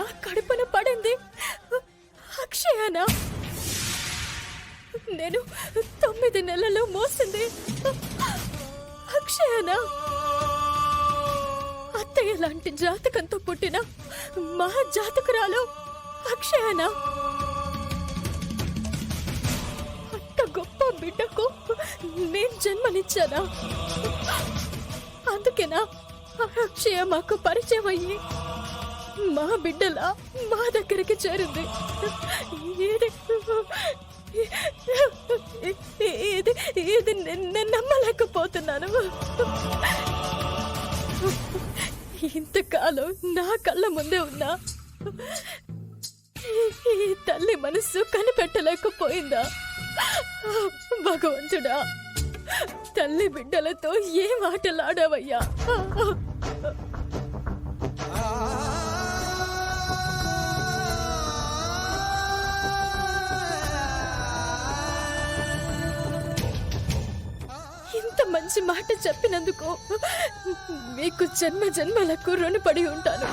నా కడుపున పడింది అక్షయనా? నేను 9 నెలలు మోసింది అక్షయనా? అత్తయ్య లాంటి జాతకంతో పుట్టిన మహా జాతకురాలు అక్షయనా? అంత గొప్ప బిడ్డకు నేను జన్మనిచ్చానా? అందుకేనా అక్షయ మాకు పరిచయం అయ్యి మా బిడ్డలా మా దగ్గరికి చేరింది. ఇది నేను నమ్మలేకపోతున్నాను. ఇంతకాలం నా కళ్ళ ముందే ఉన్నా ఈ తల్లి మనసు కనిపెట్టలేకపోయిందా? భగవంతుడా, తల్లి బిడ్డలతో ఏం ఆటలాడావయ్యా? ఇంత మంచి మాట చెప్పినందుకు మీకు జన్మ జన్మలకు రుణపడి ఉంటాను.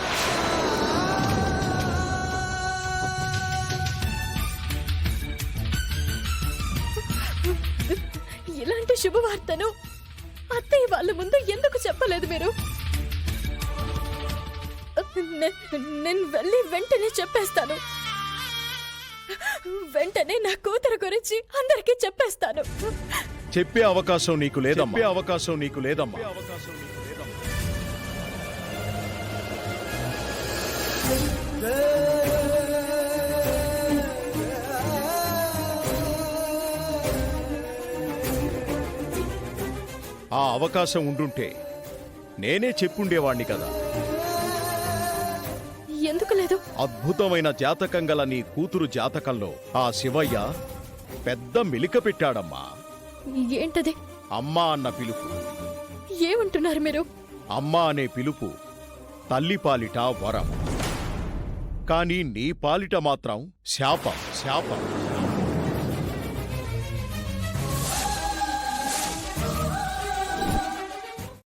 ఇలాంటి శుభవార్తను అత్తయ్య వాళ్ళ ముందు ఎందుకు చెప్పలేదు మీరు? నేను వెళ్ళి వెంటనే చెప్పేస్తాను. వెంటనే నా కూతురు గురించి అందరికీ చెప్పేస్తాను. చెప్పే అవకాశం నీకు లేదమ్మా. ఆ అవకాశం ఉండుంటే నేనే చెప్పుండేవాణ్ణి కదా. ఎందుకు లేదు? అద్భుతమైన జాతకం గల నీ కూతురు జాతకంలో ఆ శివయ్య పెద్ద మెలిక పెట్టాడమ్మా. ఏంటది? అమ్మా అన్న పిలుపు. ఏమంటున్నారు మీరు? అమ్మా అనే పిలుపు తల్లి పాలిట వరం, కానీ నీ పాలిట మాత్రం శాపం.